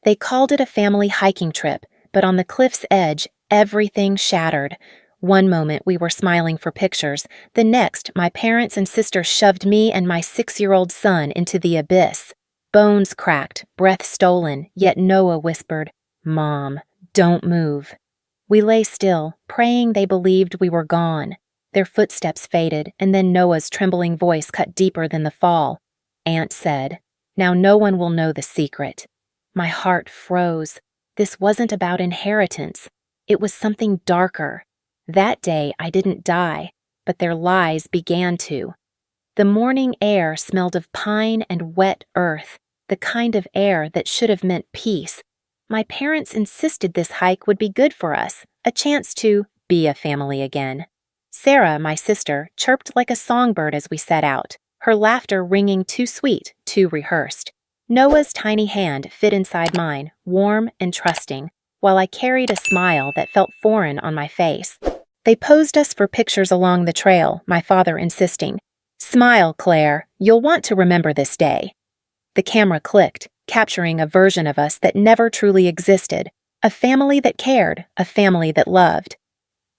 They called it a family hiking trip, but on the cliff's edge, everything shattered. One moment we were smiling for pictures, the next my parents and sister shoved me and my 6-year-old son into the abyss. Bones cracked, breath stolen, yet Noah whispered, "Mom, don't move." We lay still, praying they believed we were gone. Their footsteps faded, and then Noah's trembling voice cut deeper than the fall. Aunt said, "Now no one will know the secret." My heart froze. This wasn't about inheritance. It was something darker. That day I didn't die, but their lies began to. The morning air smelled of pine and wet earth, the kind of air that should have meant peace. My parents insisted this hike would be good for us, a chance to be a family again. Sarah, my sister, chirped like a songbird as we set out, her laughter ringing too sweet, too rehearsed. Noah's tiny hand fit inside mine, warm and trusting, while I carried a smile that felt foreign on my face. They posed us for pictures along the trail, my father insisting, "Smile, Claire, you'll want to remember this day." The camera clicked, capturing a version of us that never truly existed, a family that cared, a family that loved.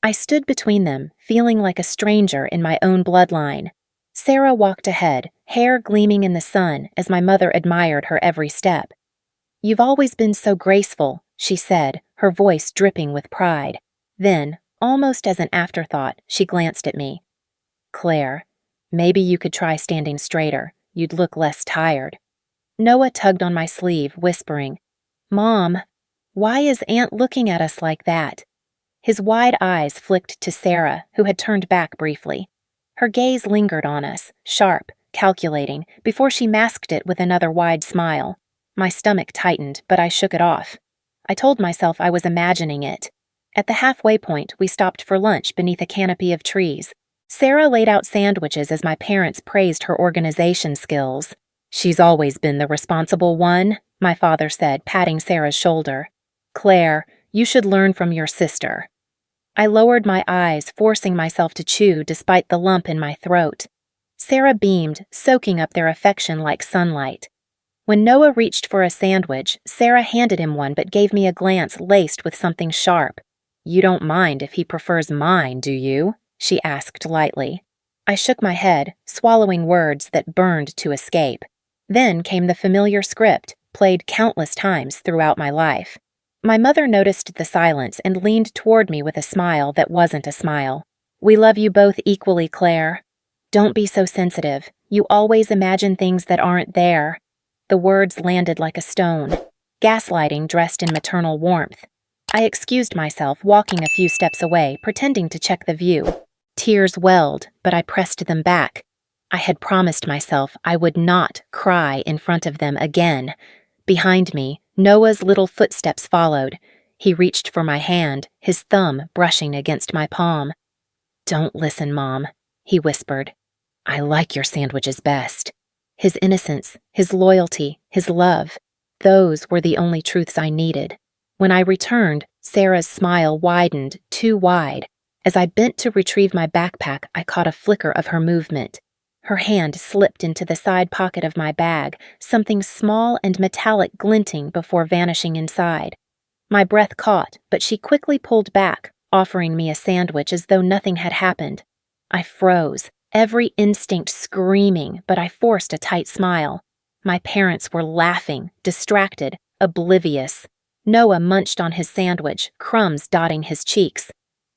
I stood between them, feeling like a stranger in my own bloodline. Sarah walked ahead, hair gleaming in the sun as my mother admired her every step. "You've always been so graceful," she said, her voice dripping with pride. Then, almost as an afterthought, she glanced at me. "Claire, maybe you could try standing straighter. You'd look less tired." Noah tugged on my sleeve, whispering, "Mom, why is Aunt looking at us like that?" His wide eyes flicked to Sarah, who had turned back briefly. Her gaze lingered on us, sharp, calculating, before she masked it with another wide smile. My stomach tightened, but I shook it off. I told myself I was imagining it. At the halfway point, we stopped for lunch beneath a canopy of trees. Sarah laid out sandwiches as my parents praised her organization skills. "She's always been the responsible one," my father said, patting Sarah's shoulder. "Claire, you should learn from your sister." I lowered my eyes, forcing myself to chew despite the lump in my throat. Sarah beamed, soaking up their affection like sunlight. When Noah reached for a sandwich, Sarah handed him one but gave me a glance laced with something sharp. "You don't mind if he prefers mine, do you?" she asked lightly. I shook my head, swallowing words that burned to escape. Then came the familiar script, played countless times throughout my life. My mother noticed the silence and leaned toward me with a smile that wasn't a smile. "We love you both equally, Claire. Don't be so sensitive. You always imagine things that aren't there." The words landed like a stone, gaslighting dressed in maternal warmth. I excused myself, walking a few steps away, pretending to check the view. Tears welled, but I pressed them back. I had promised myself I would not cry in front of them again. Behind me, Noah's little footsteps followed. He reached for my hand, his thumb brushing against my palm. "Don't listen, Mom," he whispered. "I like your sandwiches best." His innocence, his loyalty, his love, those were the only truths I needed. When I returned, Sarah's smile widened, too wide. As I bent to retrieve my backpack, I caught a flicker of her movement. Her hand slipped into the side pocket of my bag, something small and metallic glinting before vanishing inside. My breath caught, but she quickly pulled back, offering me a sandwich as though nothing had happened. I froze, every instinct screaming, but I forced a tight smile. My parents were laughing, distracted, oblivious. Noah munched on his sandwich, crumbs dotting his cheeks.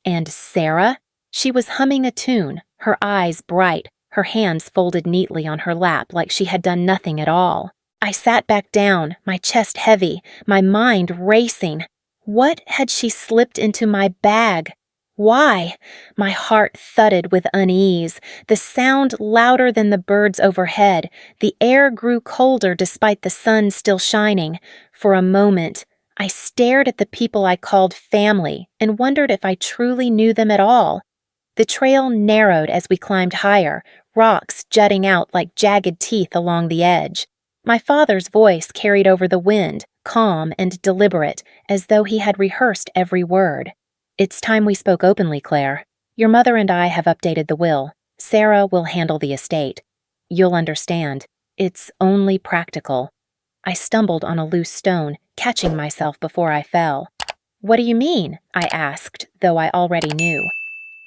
And Sarah? She was humming a tune, her eyes bright, her hands folded neatly on her lap like she had done nothing at all. I sat back down, my chest heavy, my mind racing. What had she slipped into my bag? Why? My heart thudded with unease, the sound louder than the birds overhead. The air grew colder despite the sun still shining. For a moment, I stared at the people I called family and wondered if I truly knew them at all. The trail narrowed as we climbed higher, rocks jutting out like jagged teeth along the edge. My father's voice carried over the wind, calm and deliberate, as though he had rehearsed every word. "It's time we spoke openly, Claire. Your mother and I have updated the will. Sarah will handle the estate. You'll understand. It's only practical." I stumbled on a loose stone, catching myself before I fell. "What do you mean?" I asked, though I already knew.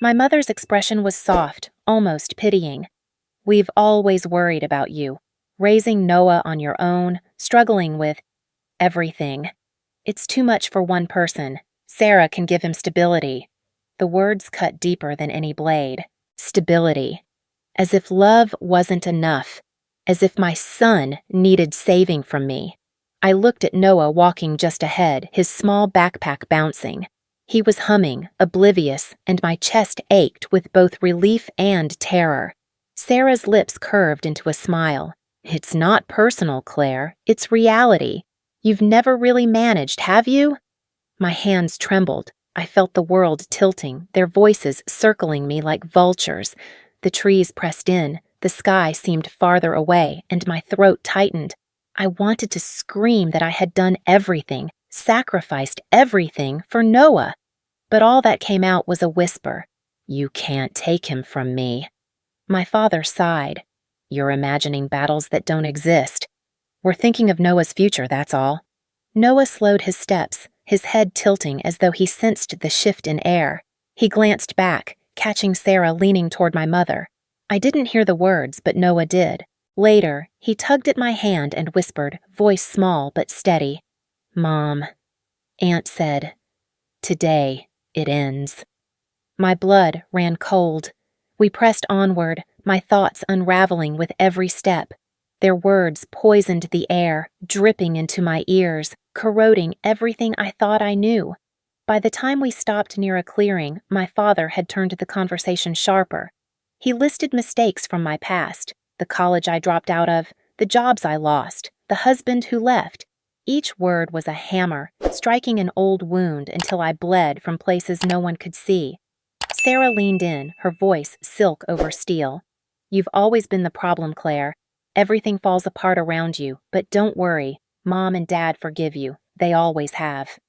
My mother's expression was soft, almost pitying. "We've always worried about you. Raising Noah on your own, struggling with everything. It's too much for one person. Sarah can give him stability." The words cut deeper than any blade. Stability. As if love wasn't enough. As if my son needed saving from me. I looked at Noah walking just ahead, his small backpack bouncing. He was humming, oblivious, and my chest ached with both relief and terror. Sarah's lips curved into a smile. "It's not personal, Claire. It's reality. You've never really managed, have you?" My hands trembled. I felt the world tilting, their voices circling me like vultures. The trees pressed in, the sky seemed farther away, and my throat tightened. I wanted to scream that I had done everything, sacrificed everything for Noah. But all that came out was a whisper. "You can't take him from me." My father sighed. "You're imagining battles that don't exist. We're thinking of Noah's future, that's all." Noah slowed his steps, his head tilting as though he sensed the shift in air. He glanced back, catching Sarah leaning toward my mother. I didn't hear the words, but Noah did. Later, he tugged at my hand and whispered, voice small but steady, "Mom." Aunt said, "Today it ends." My blood ran cold. We pressed onward, my thoughts unraveling with every step. Their words poisoned the air, dripping into my ears, corroding everything I thought I knew. By the time we stopped near a clearing, my father had turned the conversation sharper. He listed mistakes from my past, the college I dropped out of, the jobs I lost, the husband who left. Each word was a hammer, striking an old wound until I bled from places no one could see. Sarah leaned in, her voice silk over steel. "You've always been the problem, Claire. Everything falls apart around you, but don't worry. Mom and Dad forgive you. They always have."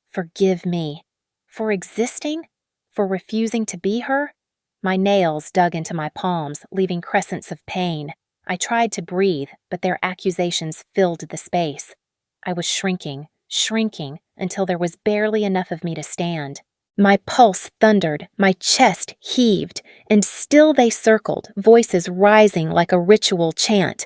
Forgive me. For existing? For refusing to be her? My nails dug into my palms, leaving crescents of pain. I tried to breathe, but their accusations filled the space. I was shrinking, until there was barely enough of me to stand. My pulse thundered, my chest heaved, and still they circled, voices rising like a ritual chant.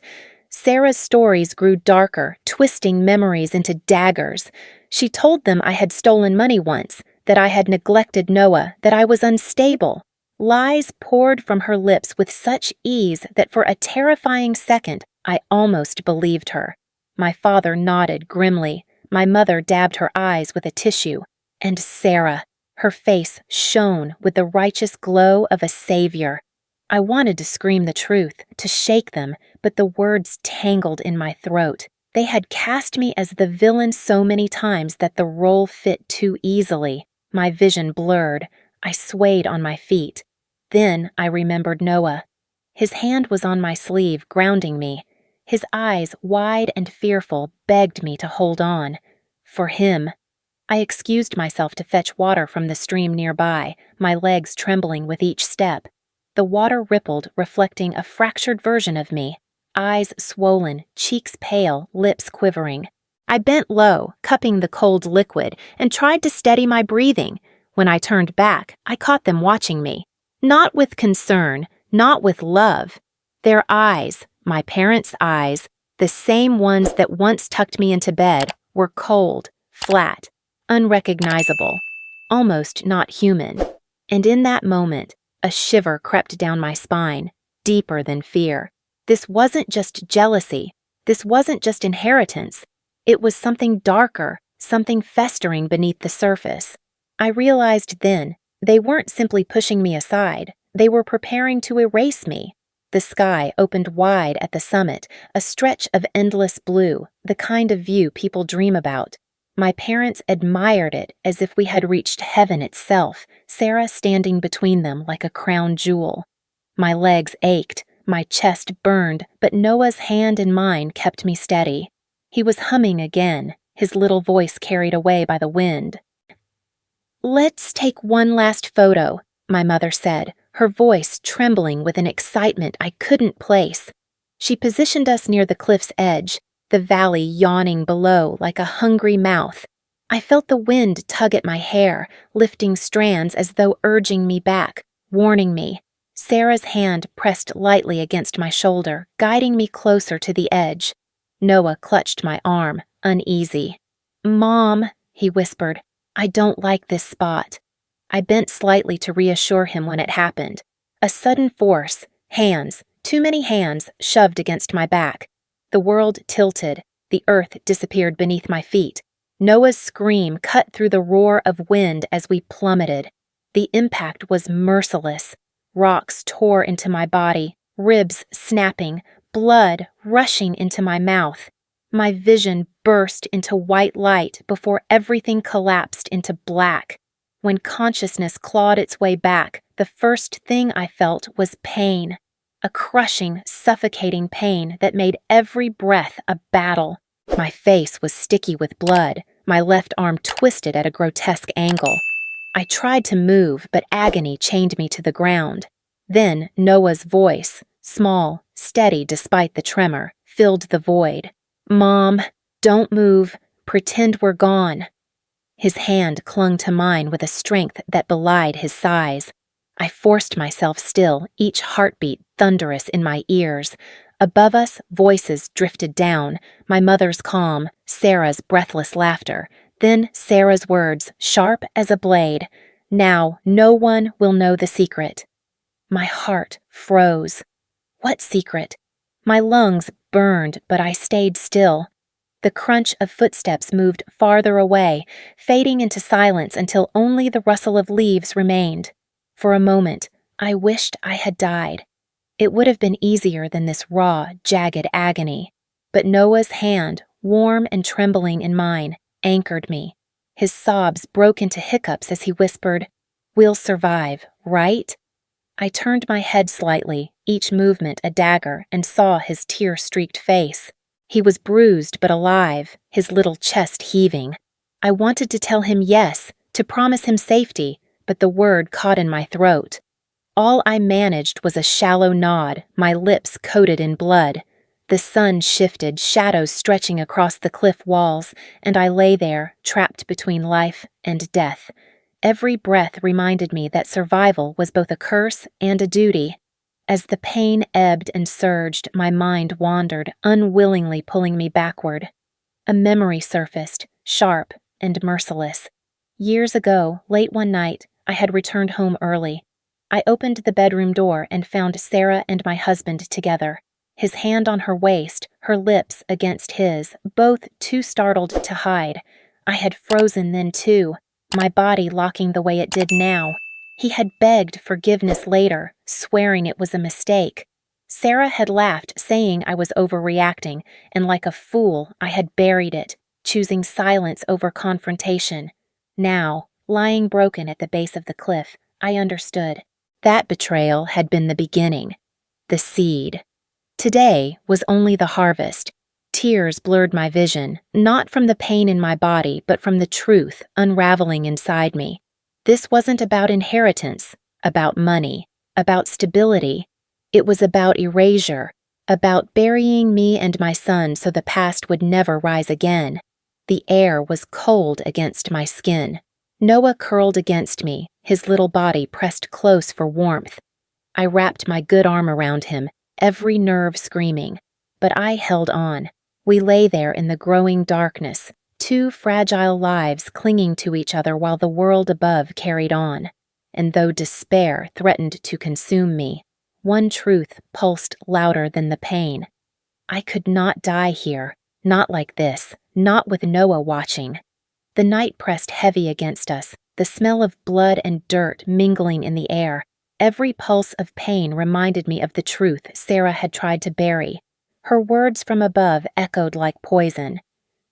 Sarah's stories grew darker, twisting memories into daggers. She told them I had stolen money once, that I had neglected Noah, that I was unstable. Lies poured from her lips with such ease that for a terrifying second I almost believed her. My father nodded grimly. My mother dabbed her eyes with a tissue. And Sarah, her face shone with the righteous glow of a savior. I wanted to scream the truth, to shake them, but the words tangled in my throat. They had cast me as the villain so many times that the role fit too easily. My vision blurred. I swayed on my feet. Then I remembered Noah. His hand was on my sleeve, grounding me. His eyes, wide and fearful, begged me to hold on. For him. I excused myself to fetch water from the stream nearby, my legs trembling with each step. The water rippled, reflecting a fractured version of me. Eyes swollen, cheeks pale, lips quivering. I bent low, cupping the cold liquid, and tried to steady my breathing. When I turned back, I caught them watching me. Not with concern, not with love. Their eyes, my parents' eyes, the same ones that once tucked me into bed, were cold, flat, unrecognizable, almost not human. And in that moment, a shiver crept down my spine, deeper than fear. This wasn't just jealousy. This wasn't just inheritance. It was something darker, something festering beneath the surface. I realized then, they weren't simply pushing me aside. They were preparing to erase me. The sky opened wide at the summit, a stretch of endless blue, the kind of view people dream about. My parents admired it as if we had reached heaven itself, Sarah standing between them like a crown jewel. My legs ached, my chest burned, but Noah's hand in mine kept me steady. He was humming again, his little voice carried away by the wind. "Let's take one last photo," my mother said, her voice trembling with an excitement I couldn't place. She positioned us near the cliff's edge. the valley yawning below like a hungry mouth. I felt the wind tug at my hair, lifting strands as though urging me back, warning me. Sarah's hand pressed lightly against my shoulder, guiding me closer to the edge. Noah clutched my arm, uneasy. "Mom," he whispered, "I don't like this spot." I bent slightly to reassure him when it happened. A sudden force, hands, too many hands, shoved against my back. The world tilted, the earth disappeared beneath my feet. Noah's scream cut through the roar of wind as we plummeted. The impact was merciless. Rocks tore into my body, ribs snapping, blood rushing into my mouth. My vision burst into white light before everything collapsed into black. When consciousness clawed its way back, the first thing I felt was pain. A crushing, suffocating pain that made every breath a battle. My face was sticky with blood, my left arm twisted at a grotesque angle. I tried to move, but agony chained me to the ground. Then Noah's voice, small, steady despite the tremor, filled the void. "Mom, don't move. Pretend we're gone." His hand clung to mine with a strength that belied his size. I forced myself still, each heartbeat thunderous in my ears. Above us, voices drifted down, my mother's calm, Sarah's breathless laughter, then Sarah's words, sharp as a blade. "Now, no one will know the secret." My heart froze. What secret? My lungs burned, but I stayed still. The crunch of footsteps moved farther away, fading into silence until only the rustle of leaves remained. For a moment, I wished I had died. It would have been easier than this raw, jagged agony. But Noah's hand, warm and trembling in mine, anchored me. His sobs broke into hiccups as he whispered, "We'll survive, right?" I turned my head slightly, each movement a dagger, and saw his tear-streaked face. He was bruised but alive, his little chest heaving. I wanted to tell him yes, to promise him safety, but the word caught in my throat. All I managed was a shallow nod, my lips coated in blood. The sun shifted, shadows stretching across the cliff walls, and I lay there, trapped between life and death. Every breath reminded me that survival was both a curse and a duty. As the pain ebbed and surged, my mind wandered, unwillingly pulling me backward. A memory surfaced, sharp and merciless. Years ago, late one night, I had returned home early. I opened the bedroom door and found Sarah and my husband together, his hand on her waist, her lips against his, both too startled to hide. I had frozen then too, my body locking the way it did now. He had begged forgiveness later, swearing it was a mistake. Sarah had laughed, saying I was overreacting, and like a fool, I had buried it, choosing silence over confrontation. Now, lying broken at the base of the cliff, I understood. That betrayal had been the beginning, the seed. Today was only the harvest. Tears blurred my vision, not from the pain in my body, but from the truth unraveling inside me. This wasn't about inheritance, about money, about stability. It was about erasure, about burying me and my son so the past would never rise again. The air was cold against my skin. Noah curled against me, his little body pressed close for warmth. I wrapped my good arm around him, every nerve screaming. But I held on. We lay there in the growing darkness, two fragile lives clinging to each other while the world above carried on. And though despair threatened to consume me, one truth pulsed louder than the pain. I could not die here, not like this, not with Noah watching. The night pressed heavy against us, the smell of blood and dirt mingling in the air. Every pulse of pain reminded me of the truth Sarah had tried to bury. Her words from above echoed like poison.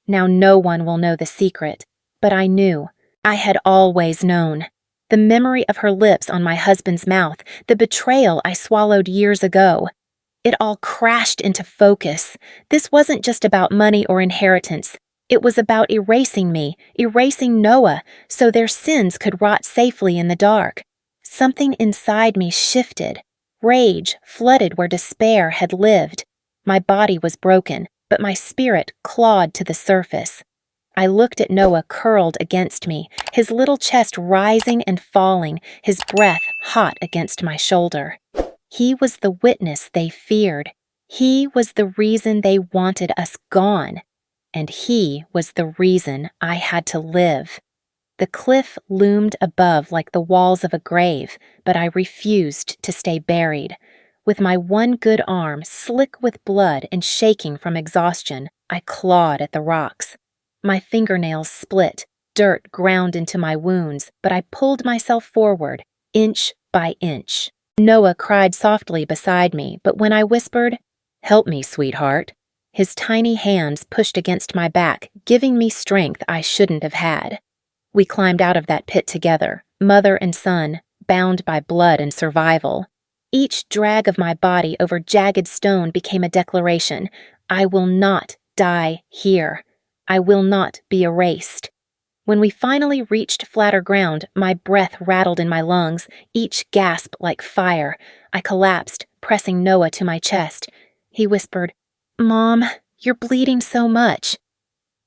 Now no one will know the secret, but I knew. I had always known. The memory of her lips on my husband's mouth, the betrayal I swallowed years ago. It all crashed into focus. This wasn't just about money or inheritance. It was about erasing me, erasing Noah, so their sins could rot safely in the dark. Something inside me shifted. Rage flooded where despair had lived. My body was broken, but my spirit clawed to the surface. I looked at Noah curled against me, his little chest rising and falling, his breath hot against my shoulder. He was the witness they feared. He was the reason they wanted us gone. And he was the reason I had to live. The cliff loomed above like the walls of a grave, but I refused to stay buried. With my one good arm slick with blood and shaking from exhaustion, I clawed at the rocks. My fingernails split, dirt ground into my wounds, but I pulled myself forward, inch by inch. Noah cried softly beside me, but when I whispered, "Help me, sweetheart," his tiny hands pushed against my back, giving me strength I shouldn't have had. We climbed out of that pit together, mother and son, bound by blood and survival. Each drag of my body over jagged stone became a declaration. I will not die here. I will not be erased. When we finally reached flatter ground, my breath rattled in my lungs, each gasp like fire. I collapsed, pressing Noah to my chest. He whispered, "Mom, you're bleeding so much."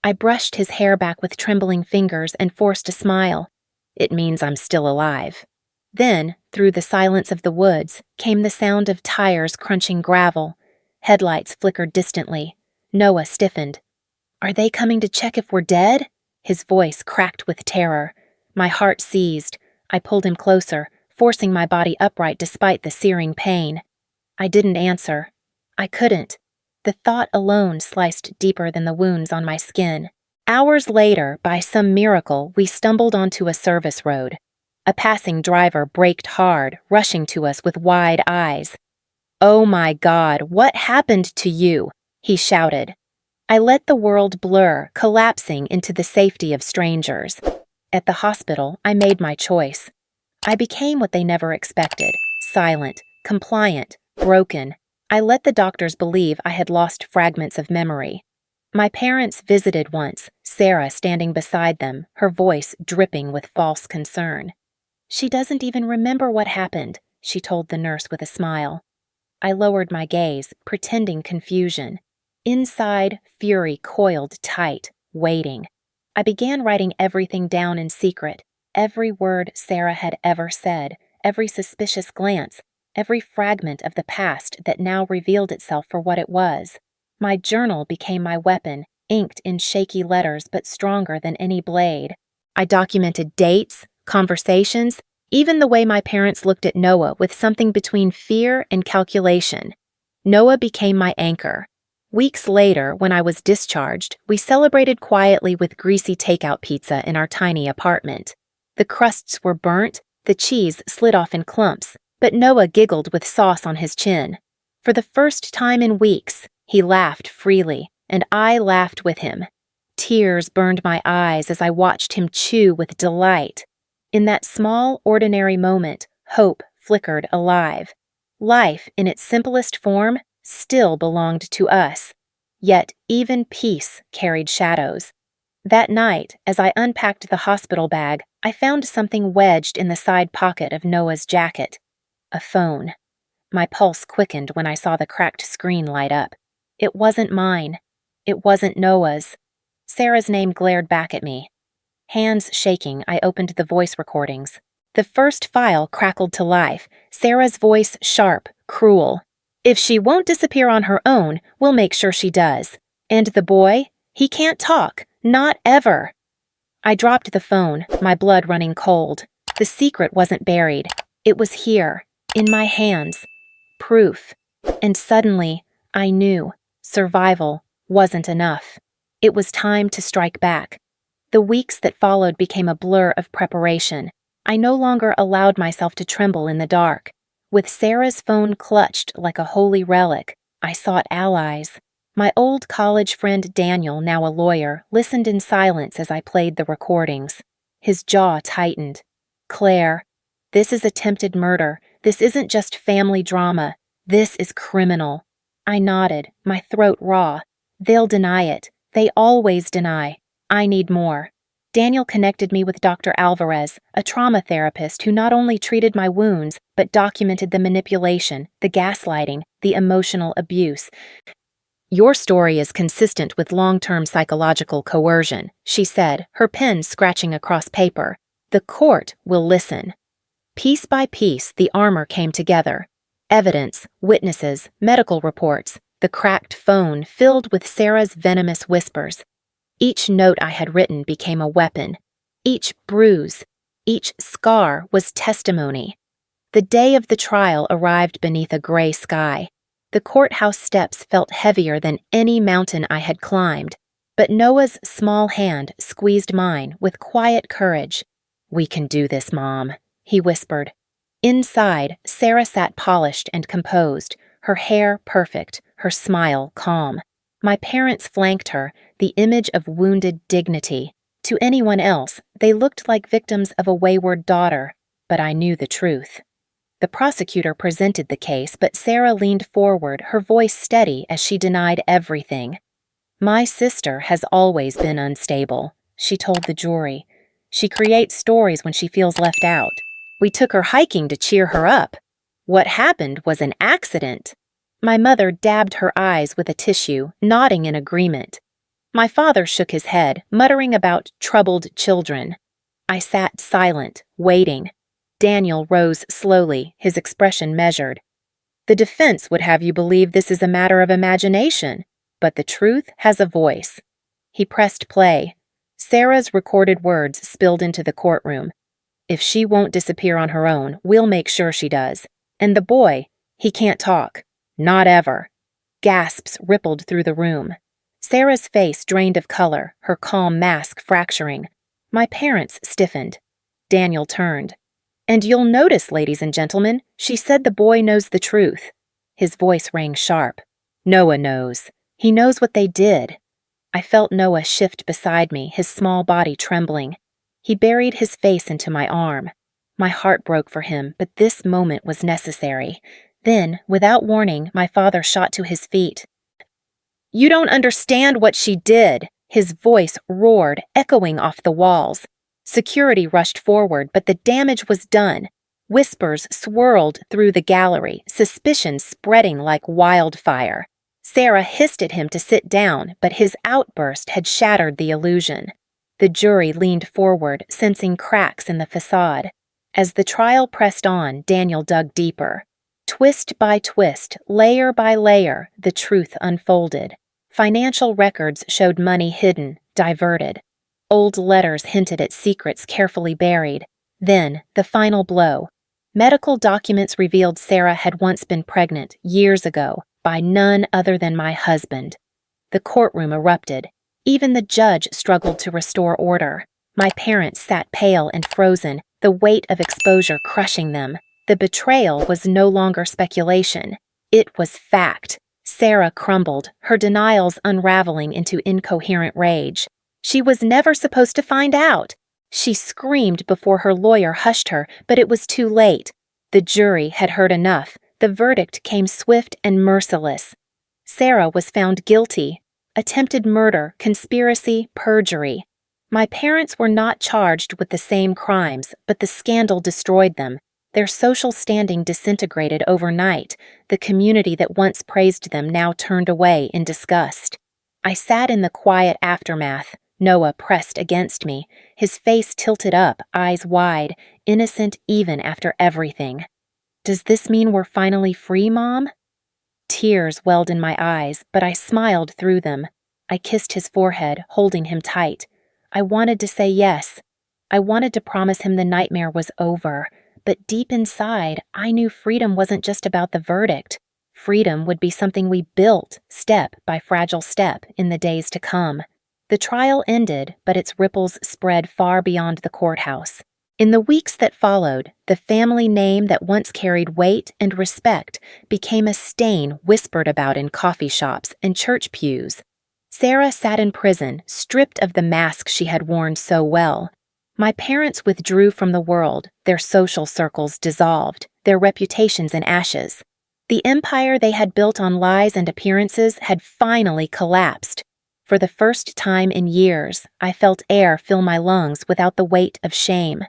I brushed his hair back with trembling fingers and forced a smile. It means I'm still alive. Then, through the silence of the woods, came the sound of tires crunching gravel. Headlights flickered distantly. Noah stiffened. "Are they coming to check if we're dead?" His voice cracked with terror. My heart seized. I pulled him closer, forcing my body upright despite the searing pain. I didn't answer. I couldn't. The thought alone sliced deeper than the wounds on my skin. Hours later, by some miracle, we stumbled onto a service road. A passing driver braked hard, rushing to us with wide eyes. "Oh my God, what happened to you?" he shouted. I let the world blur, collapsing into the safety of strangers. At the hospital, I made my choice. I became what they never expected: silent, compliant, broken. I let the doctors believe I had lost fragments of memory. My parents visited once, Sarah standing beside them, her voice dripping with false concern. "She doesn't even remember what happened," she told the nurse with a smile. I lowered my gaze, pretending confusion. Inside, fury coiled tight, waiting. I began writing everything down in secret, every word Sarah had ever said, every suspicious glance, every fragment of the past that now revealed itself for what it was. My journal became my weapon, inked in shaky letters but stronger than any blade. I documented dates, conversations, even the way my parents looked at Noah with something between fear and calculation. Noah became my anchor. Weeks later, when I was discharged, we celebrated quietly with greasy takeout pizza in our tiny apartment. The crusts were burnt, the cheese slid off in clumps, but Noah giggled with sauce on his chin. For the first time in weeks, he laughed freely, and I laughed with him. Tears burned my eyes as I watched him chew with delight. In that small, ordinary moment, hope flickered alive. Life, in its simplest form, still belonged to us. Yet even peace carried shadows. That night, as I unpacked the hospital bag, I found something wedged in the side pocket of Noah's jacket. A phone. My pulse quickened when I saw the cracked screen light up. It wasn't mine. It wasn't Noah's. Sarah's name glared back at me. Hands shaking, I opened the voice recordings. The first file crackled to life, Sarah's voice sharp, cruel. "If she won't disappear on her own, we'll make sure she does. And the boy? He can't talk. Not ever." I dropped the phone, my blood running cold. The secret wasn't buried. It was here, in my hands. Proof. And suddenly, I knew survival wasn't enough. It was time to strike back. The weeks that followed became a blur of preparation. I no longer allowed myself to tremble in the dark. With Sarah's phone clutched like a holy relic, I sought allies. My old college friend Daniel, now a lawyer, listened in silence as I played the recordings. His jaw tightened. "Claire, this is attempted murder. This isn't just family drama. This is criminal." I nodded, my throat raw. "They'll deny it. They always deny. I need more." Daniel connected me with Dr. Alvarez, a trauma therapist who not only treated my wounds, but documented the manipulation, the gaslighting, the emotional abuse. "Your story is consistent with long-term psychological coercion," she said, her pen scratching across paper. "The court will listen." Piece by piece, the armor came together. Evidence, witnesses, medical reports, the cracked phone filled with Sarah's venomous whispers. Each note I had written became a weapon. Each bruise, each scar was testimony. The day of the trial arrived beneath a gray sky. The courthouse steps felt heavier than any mountain I had climbed, but Noah's small hand squeezed mine with quiet courage. "We can do this, Mom," he whispered. Inside, Sarah sat polished and composed, her hair perfect, her smile calm. My parents flanked her, the image of wounded dignity. To anyone else, they looked like victims of a wayward daughter, but I knew the truth. The prosecutor presented the case, but Sarah leaned forward, her voice steady as she denied everything. "My sister has always been unstable," she told the jury. "She creates stories when she feels left out. We took her hiking to cheer her up. What happened was an accident." My mother dabbed her eyes with a tissue, nodding in agreement. My father shook his head, muttering about troubled children. I sat silent, waiting. Daniel rose slowly, his expression measured. "The defense would have you believe this is a matter of imagination, but the truth has a voice." He pressed play. Sarah's recorded words spilled into the courtroom. "If she won't disappear on her own, we'll make sure she does. And the boy, he can't talk. Not ever." Gasps rippled through the room. Sarah's face drained of color, her calm mask fracturing. My parents stiffened. Daniel turned. "And you'll notice, ladies and gentlemen, she said the boy knows the truth." His voice rang sharp. "Noah knows. He knows what they did." I felt Noah shift beside me, his small body trembling. He buried his face into my arm. My heart broke for him, but this moment was necessary. Then, without warning, my father shot to his feet. "You don't understand what she did!" His voice roared, echoing off the walls. Security rushed forward, but the damage was done. Whispers swirled through the gallery, suspicion spreading like wildfire. Sarah hissed at him to sit down, but his outburst had shattered the illusion. The jury leaned forward, sensing cracks in the facade. As the trial pressed on, Daniel dug deeper. Twist by twist, layer by layer, the truth unfolded. Financial records showed money hidden, diverted. Old letters hinted at secrets carefully buried. Then, the final blow. Medical documents revealed Sarah had once been pregnant, years ago, by none other than my husband. The courtroom erupted. Even the judge struggled to restore order. My parents sat pale and frozen, the weight of exposure crushing them. The betrayal was no longer speculation. It was fact. Sarah crumbled, her denials unraveling into incoherent rage. She was never supposed to find out. She screamed before her lawyer hushed her, but it was too late. The jury had heard enough. The verdict came swift and merciless. Sarah was found guilty. Attempted murder, conspiracy, perjury. My parents were not charged with the same crimes, but the scandal destroyed them. Their social standing disintegrated overnight. The community that once praised them now turned away in disgust. I sat in the quiet aftermath. Noah pressed against me, his face tilted up, eyes wide, innocent even after everything. "Does this mean we're finally free, Mom?" Tears welled in my eyes, but I smiled through them. I kissed his forehead, holding him tight. I wanted to say yes. I wanted to promise him the nightmare was over. But deep inside, I knew freedom wasn't just about the verdict. Freedom would be something we built, step by fragile step, in the days to come. The trial ended, but its ripples spread far beyond the courthouse. In the weeks that followed, the family name that once carried weight and respect became a stain whispered about in coffee shops and church pews. Sarah sat in prison, stripped of the mask she had worn so well. My parents withdrew from the world, their social circles dissolved, their reputations in ashes. The empire they had built on lies and appearances had finally collapsed. For the first time in years, I felt air fill my lungs without the weight of shame.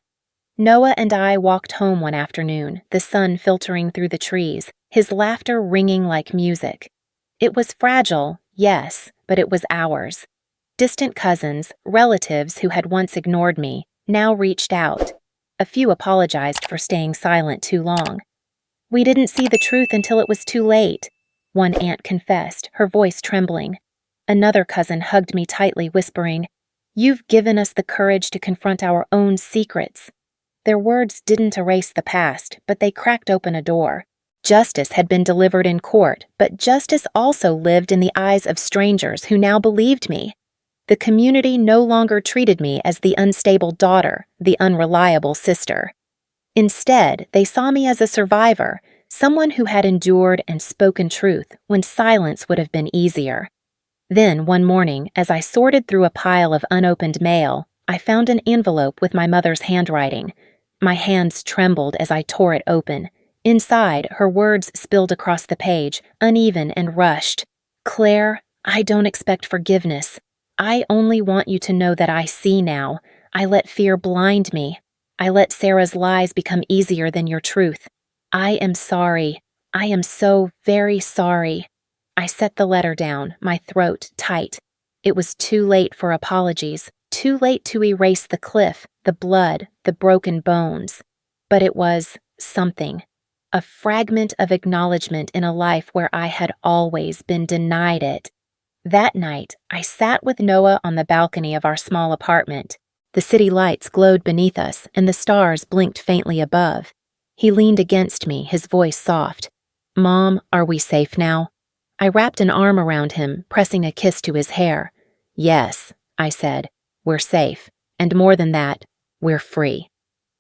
Noah and I walked home one afternoon, the sun filtering through the trees, his laughter ringing like music. It was fragile, Yes, but it was ours. Distant cousins, relatives who had once ignored me, now reached out. A few apologized for staying silent too long. We didn't see the truth until it was too late, one aunt confessed, her voice trembling. Another cousin hugged me tightly, whispering, "You've given us the courage to confront our own secrets." Their words didn't erase the past, but they cracked open a door. Justice had been delivered in court, but justice also lived in the eyes of strangers who now believed me. The community no longer treated me as the unstable daughter, the unreliable sister. Instead, they saw me as a survivor, someone who had endured and spoken truth when silence would have been easier. Then, one morning, as I sorted through a pile of unopened mail, I found an envelope with my mother's handwriting. My hands trembled as I tore it open. Inside, her words spilled across the page, uneven and rushed. "Claire, I don't expect forgiveness. I only want you to know that I see now. I let fear blind me. I let Sarah's lies become easier than your truth. I am sorry. I am so very sorry." I set the letter down, my throat tight. It was too late for apologies, too late to erase the cliff, the blood, the broken bones. But it was something. A fragment of acknowledgement in a life where I had always been denied it. That night, I sat with Noah on the balcony of our small apartment. The city lights glowed beneath us, and the stars blinked faintly above. He leaned against me, his voice soft. "Mom, are we safe now?" I wrapped an arm around him, pressing a kiss to his hair. "Yes," I said, "we're safe. And more than that, we're free."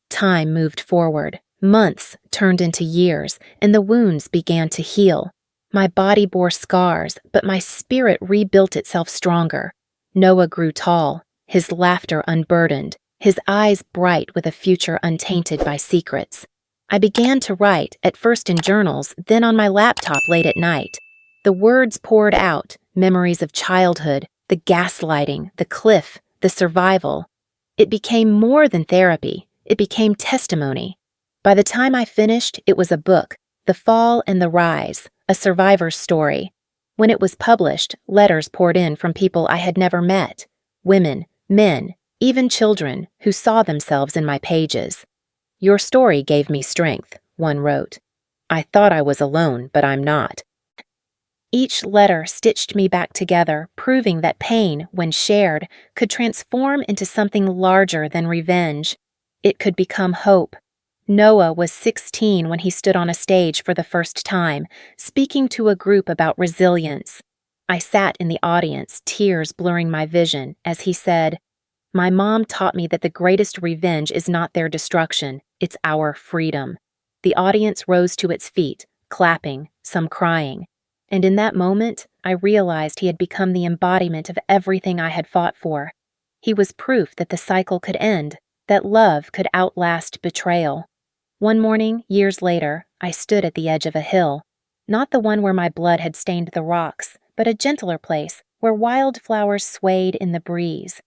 Time moved forward. Months turned into years, and the wounds began to heal. My body bore scars, but my spirit rebuilt itself stronger. Noah grew tall, his laughter unburdened, his eyes bright with a future untainted by secrets. I began to write, at first in journals, then on my laptop late at night. The words poured out, memories of childhood, the gaslighting, the cliff, the survival. It became more than therapy. It became testimony. By the time I finished, it was a book, The Fall and the Rise, a survivor's story. When it was published, letters poured in from people I had never met. Women, men, even children who saw themselves in my pages. "Your story gave me strength," one wrote. "I thought I was alone, but I'm not." Each letter stitched me back together, proving that pain, when shared, could transform into something larger than revenge. It could become hope. Noah was 16 when he stood on a stage for the first time, speaking to a group about resilience. I sat in the audience, tears blurring my vision, as he said, "My mom taught me that the greatest revenge is not their destruction, it's our freedom." The audience rose to its feet, clapping, some crying. And in that moment, I realized he had become the embodiment of everything I had fought for. He was proof that the cycle could end, that love could outlast betrayal. One morning, years later, I stood at the edge of a hill, not the one where my blood had stained the rocks, but a gentler place where wildflowers swayed in the breeze.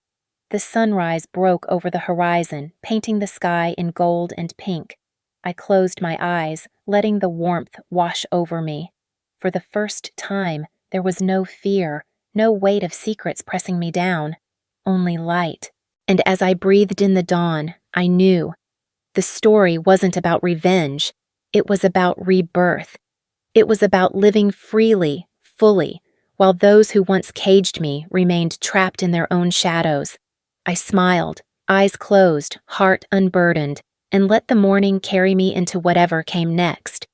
The sunrise broke over the horizon, painting the sky in gold and pink. I closed my eyes, letting the warmth wash over me. For the first time, there was no fear, no weight of secrets pressing me down, only light. And as I breathed in the dawn, I knew. The story wasn't about revenge. It was about rebirth. It was about living freely, fully, while those who once caged me remained trapped in their own shadows. I smiled, eyes closed, heart unburdened, and let the morning carry me into whatever came next.